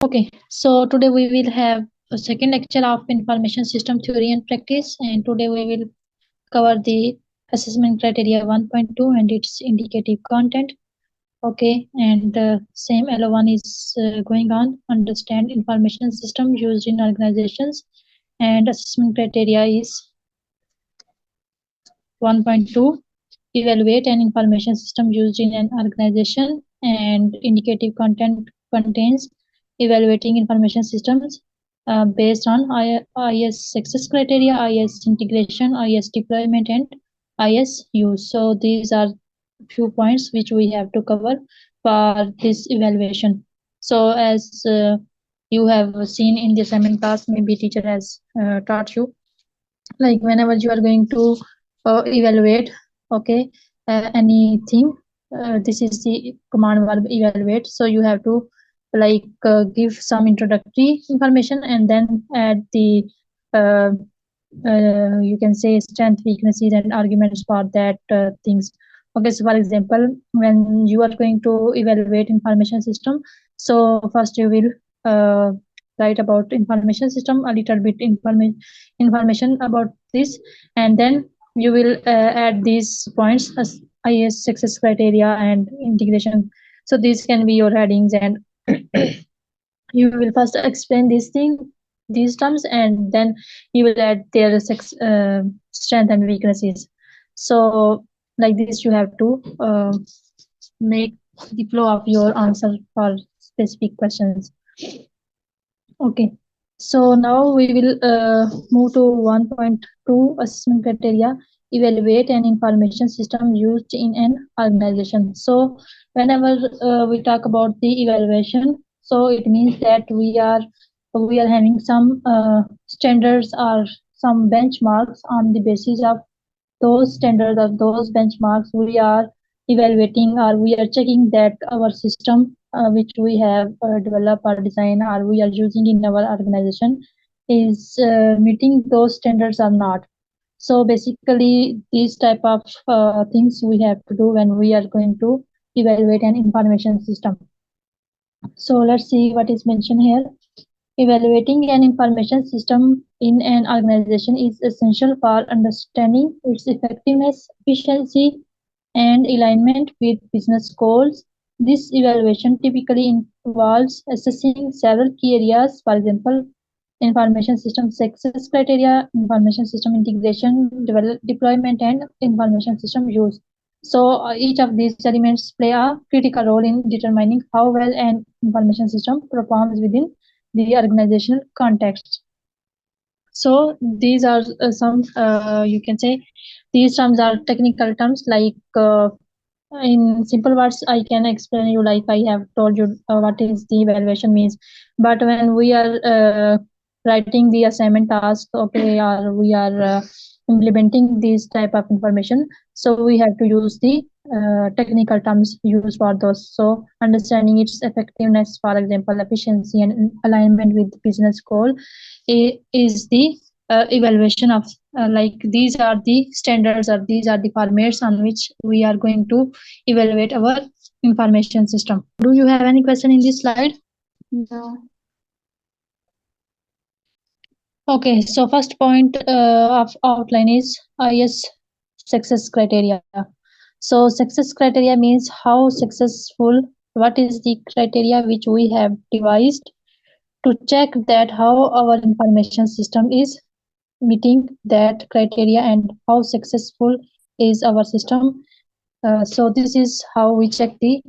Okay, so today we will have a second lecture of information system theory and practice, and today we will cover the assessment criteria 1.2 and its indicative content. Okay, and same LO1 is going on. Understand information system used in organizations, and assessment criteria is 1.2. Evaluate an information system used in an organization, and indicative content contains evaluating information systems based on IS success criteria, IS integration, IS deployment, and IS use. So these are few points which we have to cover for this evaluation. So as you have seen in the assignment class, maybe teacher has taught you, like whenever you are going to evaluate, okay, anything, this is the command verb evaluate. So you have to like give some introductory information and then add the you can say strength, weaknesses, and arguments for that things. Okay, so for example, when you are going to evaluate information system, so first you will write about information system, a little bit information about this, and then you will add these points as IS success criteria and integration. So these can be your headings, and you will first explain these terms, and then you will add their strength and weaknesses. So like this you have to make the flow of your answer for specific questions. Okay, so now we will move to 1.2 assessment criteria. Evaluate an information system used in an organization. So whenever we talk about the evaluation, so it means that we are having some standards or some benchmarks. On the basis of those standards or those benchmarks, we are evaluating or we are checking that our system which we have developed or designed or we are using in our organization is meeting those standards or not. So basically these type of things we have to do when we are going to evaluate an information system. So let's see what is mentioned here. Evaluating an information system in an organization is essential for understanding its effectiveness, efficiency, and alignment with business goals. This evaluation typically involves assessing several key areas, for example, information system success criteria, information system integration, deployment, and information system use. So each of these elements play a critical role in determining how well an information system performs within the organizational context. So these are some you can say these terms are technical terms. Like in simple words I can explain you, like I have told you what is the evaluation means, but when we are writing the assignment task, okay, or we are implementing this type of information, so we have to use the technical terms used for those. So understanding its effectiveness, for example, efficiency and alignment with business goal, is the evaluation of like these are the standards or these are the formats on which we are going to evaluate our information system. Do you have any question in this slide? No. Okay, so first point of outline is IS success criteria. So success criteria means how successful, what is the criteria which we have devised to check that how our information system is meeting that criteria and how successful is our system. So this is how we check the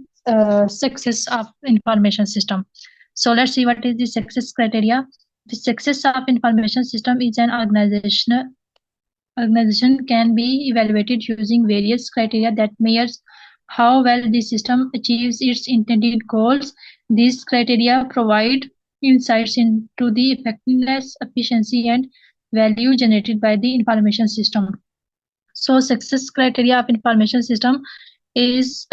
success of information system. So let's see what is the success criteria. The success of information system is an organization can be evaluated using various criteria that measures how well the system achieves its intended goals. These criteria provide insights into the effectiveness, efficiency, and value generated by the information system. So success criteria of information system is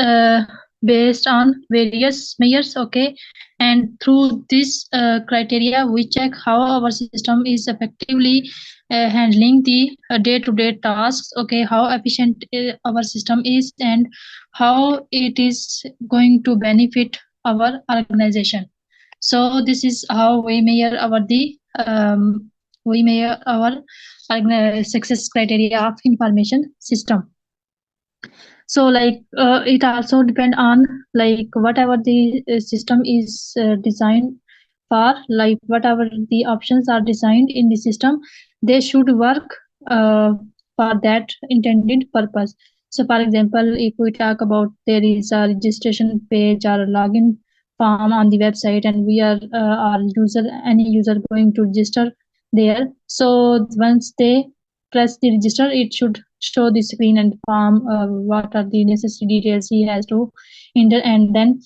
based on various measures. Okay, and through this criteria we check how our system is effectively handling the day-to-day tasks. Okay, how efficient our system is and how it is going to benefit our organization. So this is how we measure our success criteria of information system. So like it also depend on like whatever the system is designed for, like whatever the options are designed in the system, they should work for that intended purpose. So for example, if we talk about there is a registration page or a login form on the website and we are our user any user going to register there, so once they press the register, it should show the screen and form what are the necessary details he has to enter, and then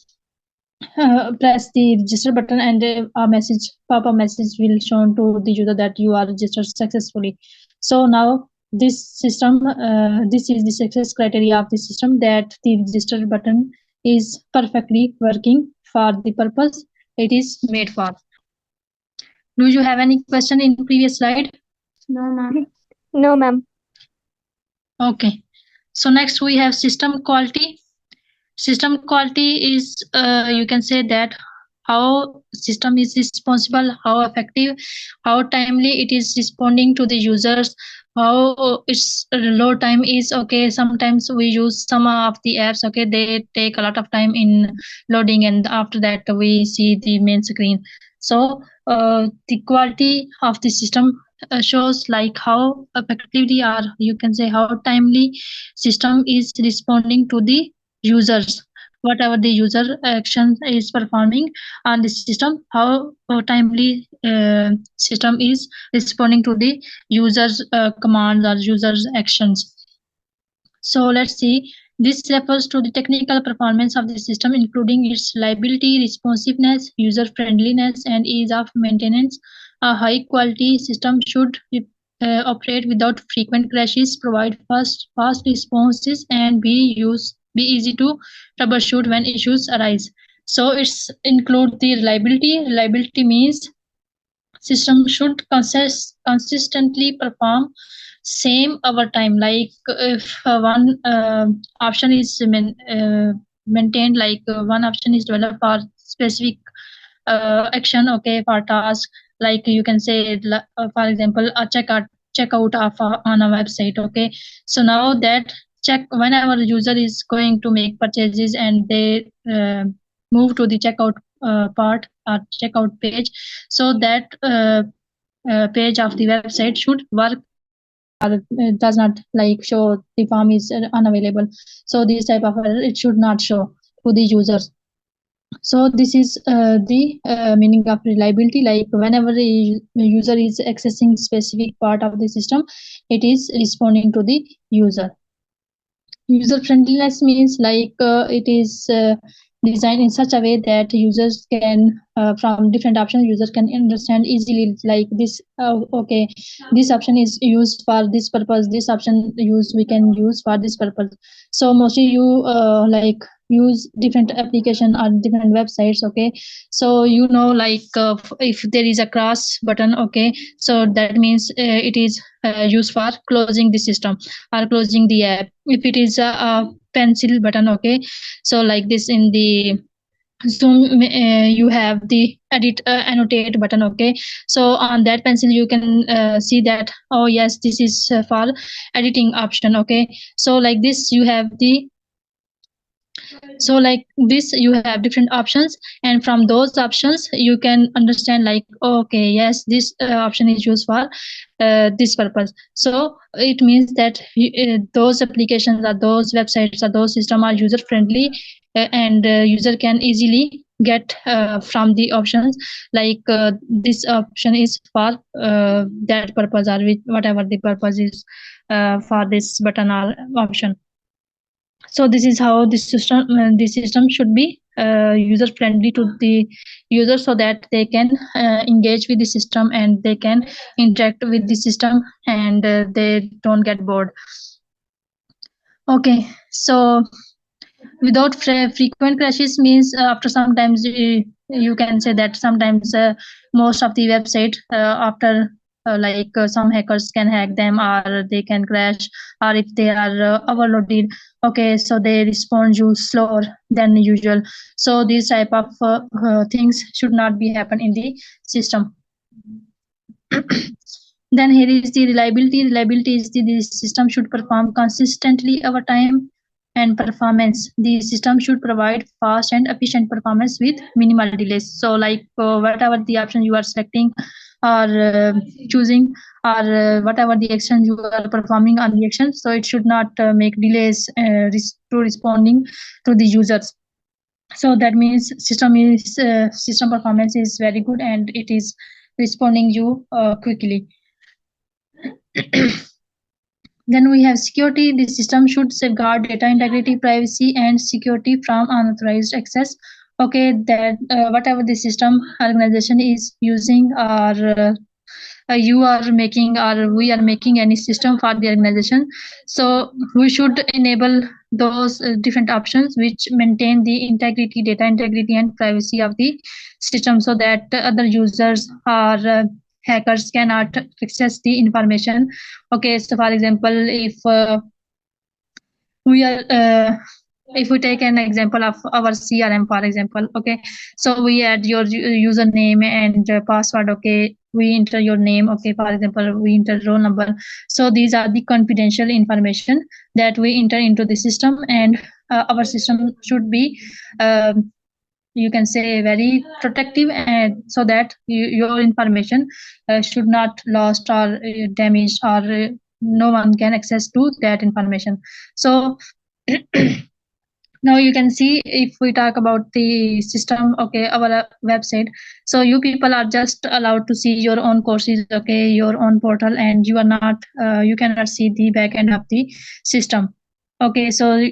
press the register button and a message pop-up message will show to the user that you are registered successfully. So now this system this is the success criteria of the system, that the register button is perfectly working for the purpose it is made for. Do you have any question in previous slide? No, ma'am. No, ma'am. Okay, so next we have system quality. System quality is you can say that how system is responsible, how effective, how timely it is responding to the users, how its load time is. Okay, sometimes we use some of the apps, okay, they take a lot of time in loading and after that we see the main screen. So the quality of the system shows like how effectively or you can say how timely system is responding to the users, whatever the user action is performing on the system, how timely system is responding to the users commands or users actions. So let's see, this refers to the technical performance of the system, including its reliability, responsiveness, user friendliness, and ease of maintenance. A high quality system should operate without frequent crashes, provide fast responses, and be easy to troubleshoot when issues arise. So it's include the reliability. Reliability means system should consistently perform same over time. Like if one option is maintained, like one option is developed for specific action, okay, for task, like you can say for example a checkout of on a website. Okay, so now that check whenever the user is going to make purchases and they move to the checkout part or checkout page, so that page of the website should work or does not like show the form is unavailable. So this type of error it should not show to the users. So this is the meaning of reliability. Like whenever the user is accessing specific part of the system, it is responding to the user. User friendliness means like it is designed in such a way that users can from different options users can understand easily, like this okay, this option is used for this purpose, this option use we can use for this purpose. So mostly you like use different application or different websites. Okay, so you know like if there is a cross button, okay, so that means it is used for closing the system or closing the app. If it is a pencil button, okay, so like this in the Zoom you have the edit annotate button. Okay, so on that pencil you can see that, oh yes, this is for editing option. Okay, so like this you have the, so like this you have different options, and from those options you can understand like, okay, yes, this option is used for this purpose. So it means that those applications or those websites or those system are user friendly, and user can easily get from the options like this option is for that purpose or whatever the purpose is for this button or option. So this is how the system should be user friendly to the user, so that they can engage with the system and they can interact with the system and they don't get bored. Okay, so Without frequent crashes means after sometimes you can say that sometimes most of the website after some hackers can hack them, or they can crash, or if they are overloaded, okay, so they respond you slower than usual. So these type of things should not be happen in the system. Then here is the reliability. Reliability is the system should perform consistently over time. And performance, the system should provide fast and efficient performance with minimal delays. So whatever the option you are selecting or choosing, or whatever the action you are performing on the action, so it should not make delays to responding to the users. So that means system performance is very good and it is responding you quickly. Then we have security. The system should safeguard data integrity, privacy, and security from unauthorized access. Okay, that whatever the system organization is using, or you are making, or we are making any system for the organization, so we should enable those different options which maintain the integrity, data integrity, and privacy of the system, so that other users or hackers cannot access the information. Okay, so for example, we are if we take an example of our CRM, for example, okay, so we add your username and password, okay, we enter your name, okay, for example, we enter roll number. So these are the confidential information that we enter into the system, and our system should be you can say very protective, and so that your information should not lost or damaged, or no one can access to that information. So now you can see, if we talk about the system, okay, our website, so you people are just allowed to see your own courses, okay, your own portal, and you are not you cannot see the back end of the system. Okay, so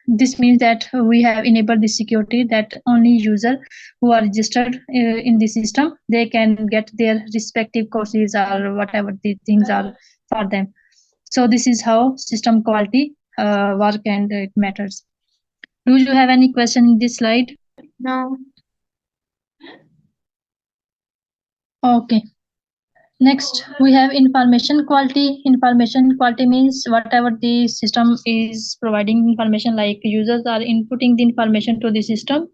this means that we have enabled the security that only user who are registered in the system, they can get their respective courses or whatever the things are for them. So this is how system quality work, and it matters. Do you have any question in this slide? No. Okay. Next, we have information quality. Information quality means whatever the system is providing information, like users are inputting the information to the system,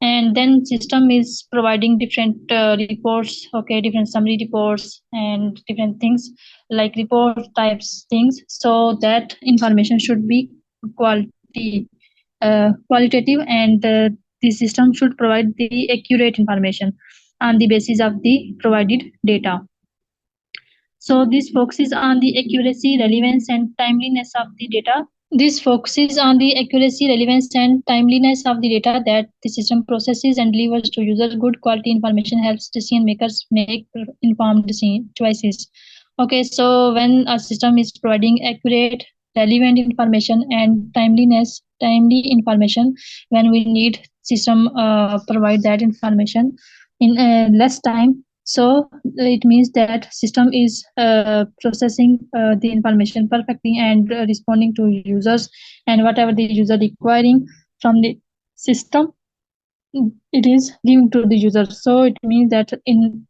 and then system is providing different reports, okay, different summary reports and different things like report types things. So that information should be qualitative, and the system should provide the accurate information on the basis of the provided data. So this focuses on the accuracy, relevance, and timeliness of the data. This focuses on the accuracy, relevance, and timeliness of the data that the system processes and delivers to users. Good quality information helps decision makers make informed choices. Okay, so when a system is providing accurate, relevant information and timely information, when we need system provide that information in less time, so it means that system is processing the information perfectly and responding to users, and whatever the user requiring from the system, it is given to the user. So it means that in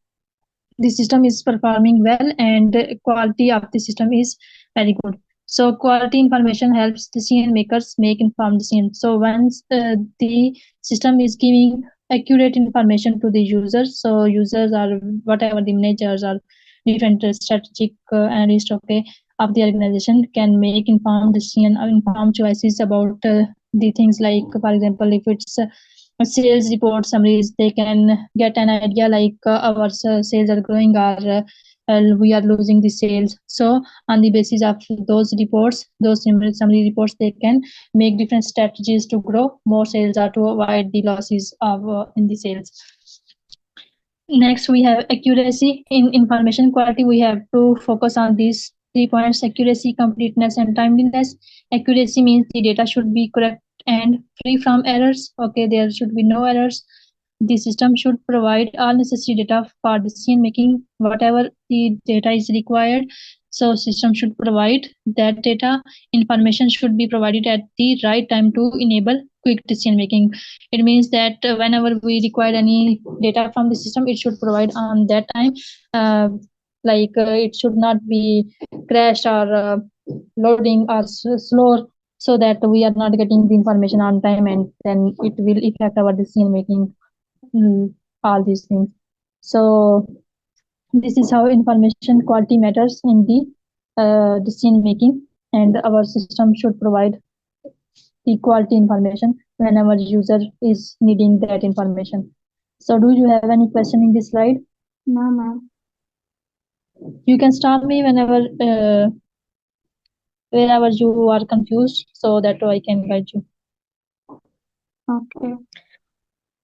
the system is performing well, and quality of the system is very good. So quality information helps decision makers make informed decisions. So once the system is giving accurate information to the users, so users are whatever the managers or different strategic analysts, okay, of the organization can make informed decision or informed choices about the things, like for example, if it's sales report summaries, they can get an idea like our sales are growing, or we are losing the sales. So on the basis of those reports, those summary reports, they can make different strategies to grow more sales or to avoid the losses of in the sales. Next, we have accuracy. In information quality, we have to focus on these 3 points: accuracy, completeness, and timeliness. Accuracy means the data should be correct and free from errors. Okay, there should be no errors. The system should provide all necessary data for decision making, whatever the data is required. So system should provide that data. Information should be provided at the right time to enable quick decision making. It means that whenever we require any data from the system, it should provide on that time. uh, it should not be crashed or loading or slow, so that we are not getting the information on time, and then it will affect our decision making. All these things. So this is how information quality matters in the decision making, and our system should provide the quality information whenever user is needing that information. So do you have any question in this slide? No, ma'am. You can stop me wherever you are confused, so that I can guide you. Okay.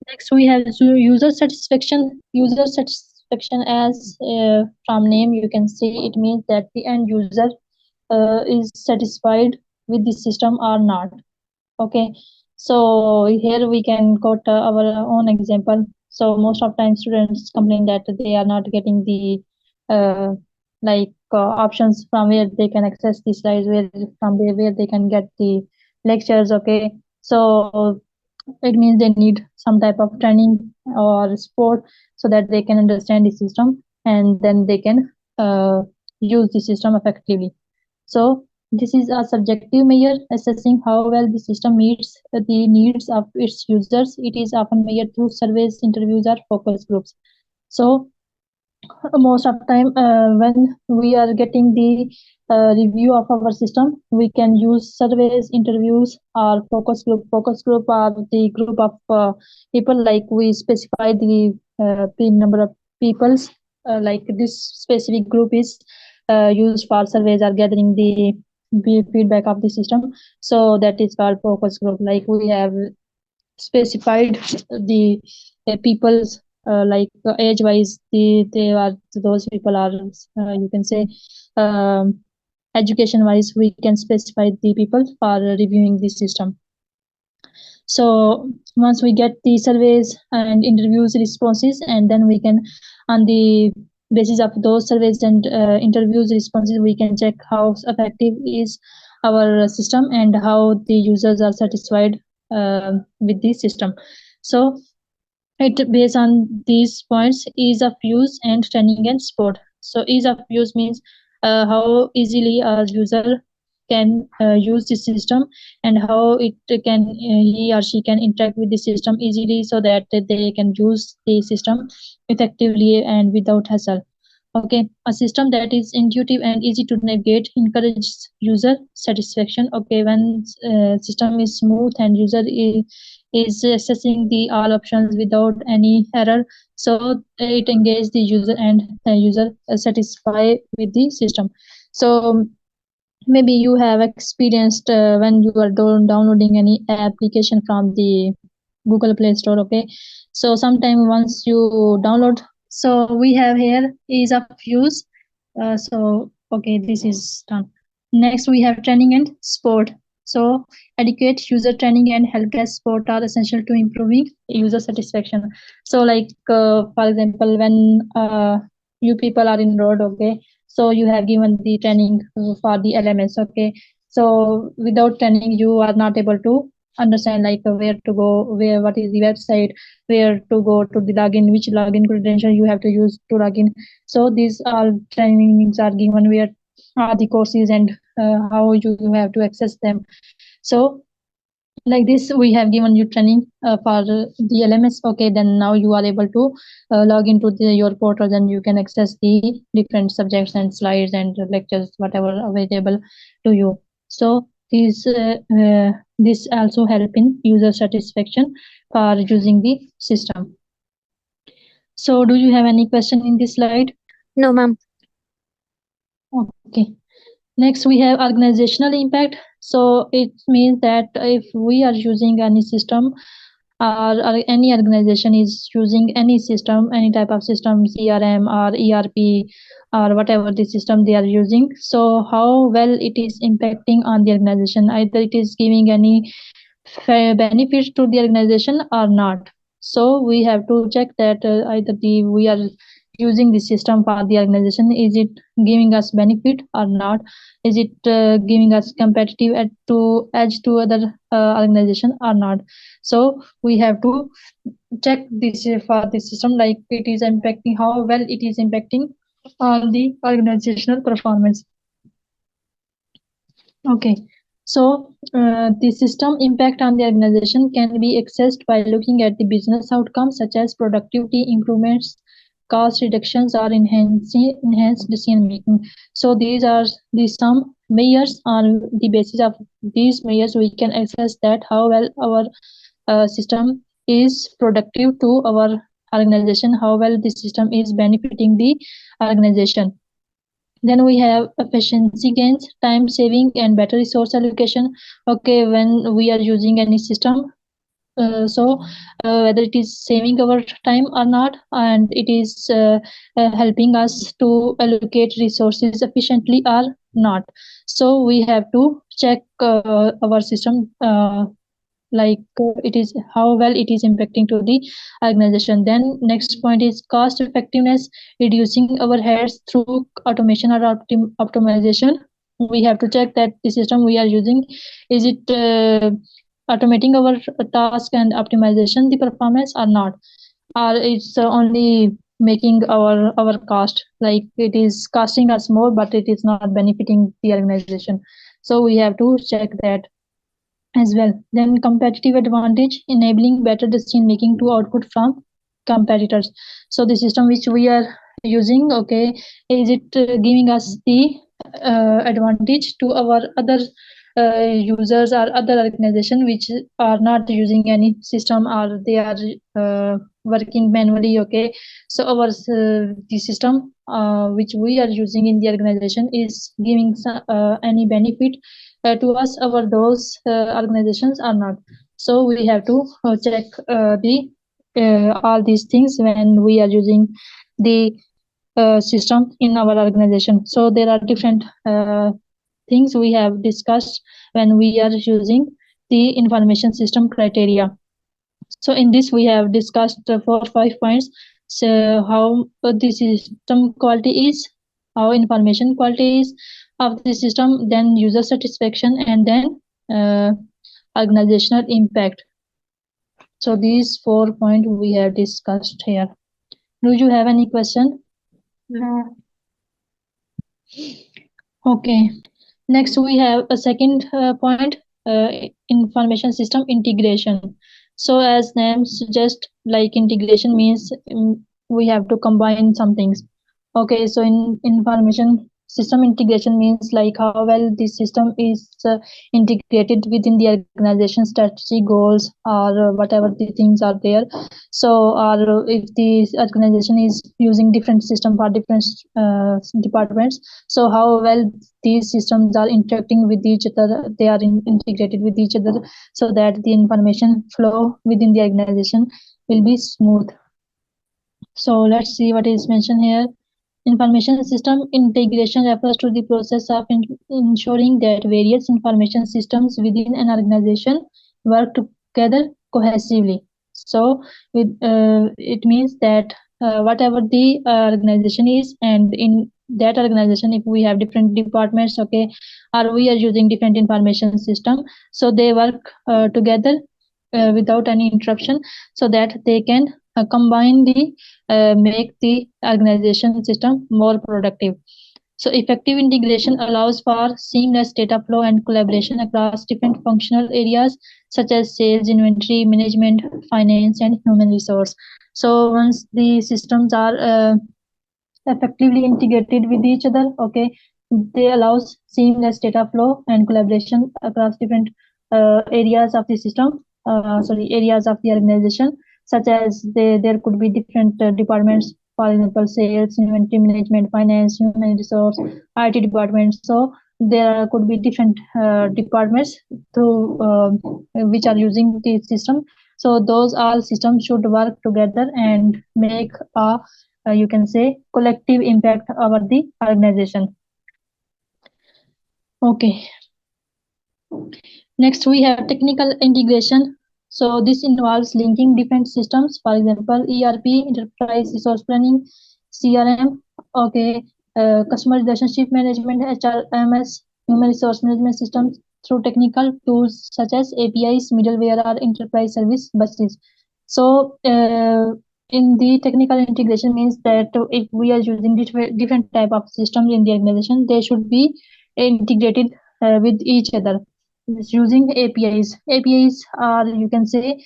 Next, we have user satisfaction. User satisfaction, as from name you can see, it means that the end user is satisfied with the system or not. Okay, so here we can quote our own example. So most of time students complain that they are not getting the options from where they can access the slides, where they can get the lectures. Okay, so it means they need some type of training or support, so that they can understand the system, and then they can use the system effectively. So this is a subjective measure assessing how well the system meets the needs of its users. It is often measured through surveys, interviews, or focus groups. So most of time when we are getting the review of our system, we can use surveys, interviews, or focus group are the group of people, like we specify the number of peoples, like this specific group is used for surveys or gathering the feedback of the system. So that is called focus group. Like we have specified the people's age wise, they are those people are you can say education wise, we can specify the people for reviewing the system. So once we get the surveys and interviews responses, and then we can, on the basis of those surveys and interviews responses, we can check how effective is our system and how the users are satisfied with the system. So it based on these points: ease of use and training and support. So ease of use means how easily a user can use the system, and how it can he or she can interact with the system easily, so that they can use the system effectively and without hassle. Okay, a system that is intuitive and easy to navigate encourages user satisfaction. Okay, when system is smooth and user is accessing the all options without any error, so it engages the user, and user satisfy with the system. So maybe you have experienced when you are downloading any application from the Google Play Store. Okay, so sometime once you download, so we have here ease of use. So okay, this is done. Next we have training and support. So adequate user training and help desk support are essential to improving user satisfaction. So for example, when you people are enrolled, okay, so you have given the training for the LMS. Okay, so without training you are not able to understand where to go, what is the website, where to go to the login, which login credential you have to use to login. So these all trainings are given, where are the courses, and how you have to access them. So like this we have given you training for the LMS. Okay, then now you are able to log into your portals, and you can access the different subjects and slides and lectures, whatever available to you. So this also help in user satisfaction for using the system. So do you have any question in this slide? No, ma'am. Okay. Next, we have organizational impact. So it means that if we are using any system, or any organization is using any system, any type of system, CRM or ERP or whatever the system they are using, so how well it is impacting on the organization, either it is giving any benefits to the organization or not. So we have to check that either we are using this system for the organization, is it giving us benefit or not? Is it giving us competitive edge to other organization or not? So we have to check this for the system, like it is impacting, how well it is impacting on the organizational performance. Okay, so the system impact on the organization can be assessed by looking at the business outcomes such as productivity improvements, cost reductions, or enhanced decision making. So these are the some measures. On the basis of these measures, we can assess that how well our system is productive to our organization, how well the system is benefiting the organization. Then we have efficiency gains, time saving, and better resource allocation. Okay, when we are using any system, whether it is saving our time or not, and it is helping us to allocate resources efficiently or not. So we have to check our system, like it is how well it is impacting to the organization. Then next point is cost effectiveness, reducing overheads through automation or optimization. We have to check that the system we are using, is it automating our task and optimization the performance or not, or it's only making our cost, like it is costing us more but it is not benefiting the organization. So we have to check that as well. Then competitive advantage, enabling better decision making to output from competitors. So the system which we are using, okay, is it giving us the advantage to our other users or other organization which are not using any system, or they are working manually. Okay, so our the system which we are using in the organization is giving any benefit to us, our those organizations are not. So we have to check the all these things when we are using the system in our organization. So there are different things we have discussed when we are using the information system criteria. So in this we have discussed 4 or 5 points. So how the system quality is, how information quality is of the system, then user satisfaction, and then organizational impact. So these 4 points we have discussed here. Do you have any question? No. Okay. Next we have a second point, information system integration. So as name suggests, like integration means we have to combine some things. Okay, so in information system integration means like how well the system is integrated within the organization strategy, goals, or whatever the things are there. So or if the organization is using different system for different departments, so how well these systems are interacting with each other, they are integrated with each other, so that the information flow within the organization will be smooth. So let's see what is mentioned here. Information system integration refers to the process of ensuring that various information systems within an organization work together cohesively. So it means that whatever the organization is, and in that organization if we have different departments, okay, or we are using different information system, so they work together without any interruption, so that they can combine the make the organization system more productive. So effective integration allows for seamless data flow and collaboration across different functional areas such as sales, inventory management, finance, and human resource. So once the systems are effectively integrated with each other, okay, they allows seamless data flow and collaboration across different areas of the system, areas of the organization, such as there could be different departments, for example, sales, inventory management, finance, human resource, IT departments. So there could be different departments through which are using the system. So those all systems should work together and make a you can say collective impact over the organization. Okay. Next we have technical integration. So this involves linking different systems, for example, ERP, enterprise resource planning, CRM, okay, customer relationship management, HRMS, human resource management systems through technical tools such as APIs, middleware, or enterprise service buses. So, in the technical integration means that if we are using different type of systems in the organization, they should be integrated with each other using APIs. APIs are, you can say,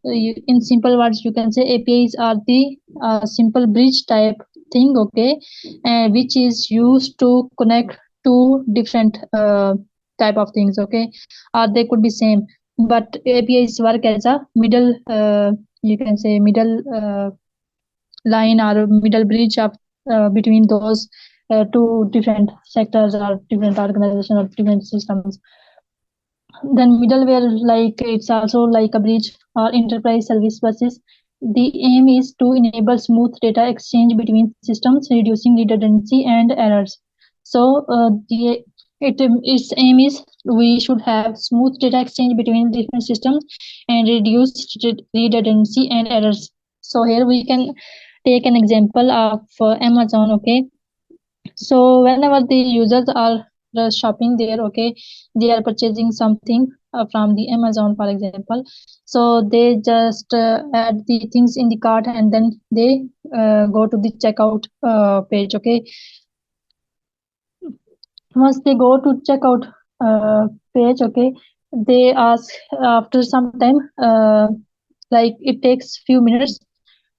in simple words, you can say APIs are the simple bridge type thing, okay, which is used to connect two different type of things, okay, or they could be same, but APIs work as a middle, you can say middle line or middle bridge of between those two different sectors or different organizations or different systems. Then middleware, like it's also like a bridge or enterprise service buses. The aim is to enable smooth data exchange between systems, reducing redundancy and errors. So its aim is we should have smooth data exchange between different systems and reduce redundancy and errors. So here we can take an example of Amazon, okay. So whenever the users are shopping there, okay, they are purchasing something from the Amazon, for example. So they just add the things in the cart and then they go to the checkout page, okay. Once they go to checkout page, okay, they ask after some time, like it takes few minutes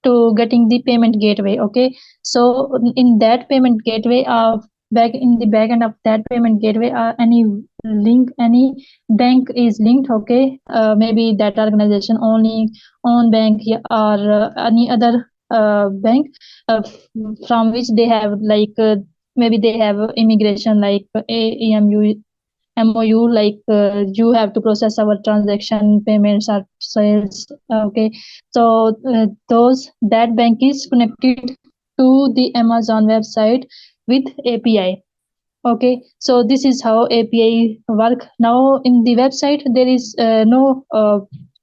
to getting the payment gateway, okay. So in that payment gateway, back in the back end of that payment gateway, any link, any bank is linked, okay. Maybe that organization only own bank or any other bank from which they have like maybe they have immigration like AEMU MOU, like you have to process our transaction payments or sales, okay. So that bank is connected to the Amazon website with API, okay. So this is how API work. Now in the website there is no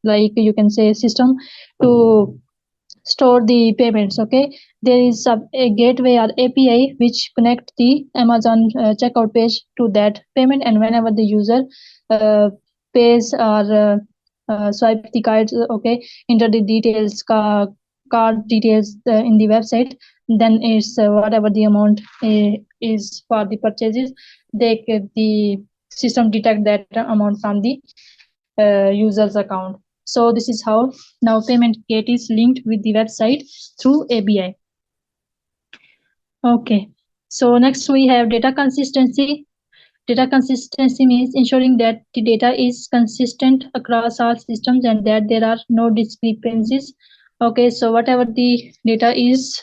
like you can say system to store the payments, okay. There is a gateway or API which connect the Amazon checkout page to that payment, and whenever the user uh, pays or swipe the cards, okay, enter the details, card details in the website, then it's whatever the amount is for the purchases, the system detect that amount from the user's account. So this is how now payment gate is linked with the website through API. Okay, so next we have data consistency. Data consistency means ensuring that the data is consistent across all systems and that there are no discrepancies. Okay, so whatever the data is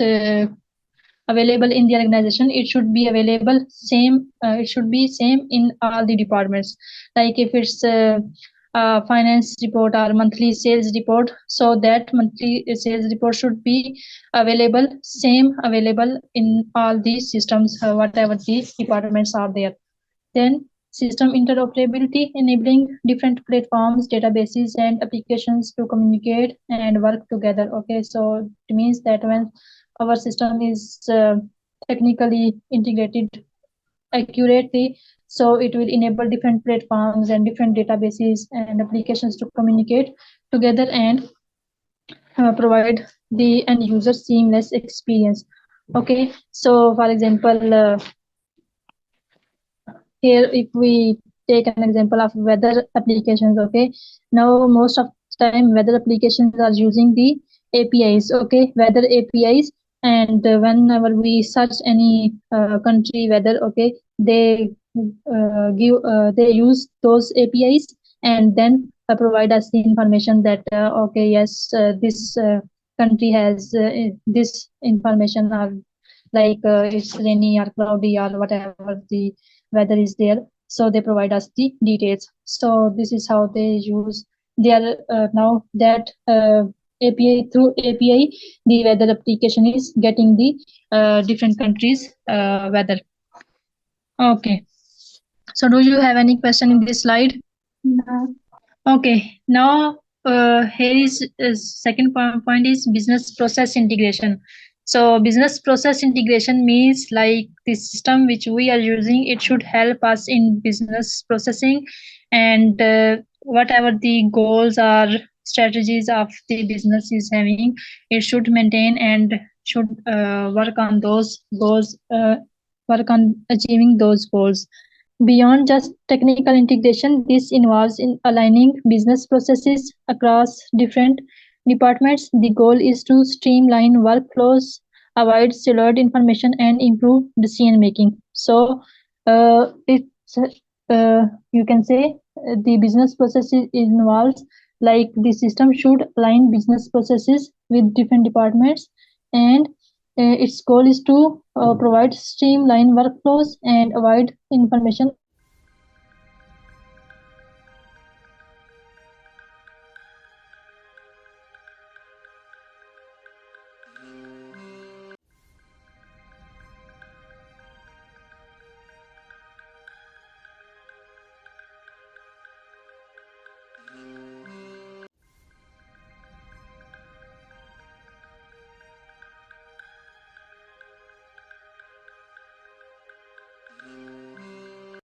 available in the organization, it should be available same, it should be same in all the departments. Like if it's finance report or monthly sales report, so that monthly sales report should be available same available in all these systems, whatever the departments are there. Then system interoperability, enabling different platforms, databases, and applications to communicate and work together. Okay, so it means that when our system is technically integrated accurately, so it will enable different platforms and different databases and applications to communicate together and provide the end user seamless experience. Okay, so for example, here if we take an example of weather applications, okay, now most of the time weather applications are using the APIs, okay, weather APIs, and whenever we search any country weather, okay, they they use those APIs and then provide us the information that okay, yes, this country has this information, or like it's rainy or cloudy or whatever the weather is there, so they provide us the details. So this is how they use their now that API, through API the weather application is getting the different countries weather. Okay, so do you have any question in this slide? No. Okay, now here is second point is business process integration. So business process integration means like the system which we are using, it should help us in business processing, and whatever the goals or strategies of the business is having, it should maintain and should work on those goals, work on achieving those goals. Beyond just technical integration, this involves in aligning business processes across different departments. The goal is to streamline workflows, avoid siloed information, and improve decision making. So, it's you can say the business processes involves like the system should align business processes with different departments, and its goal is to provide streamline workflows and avoid information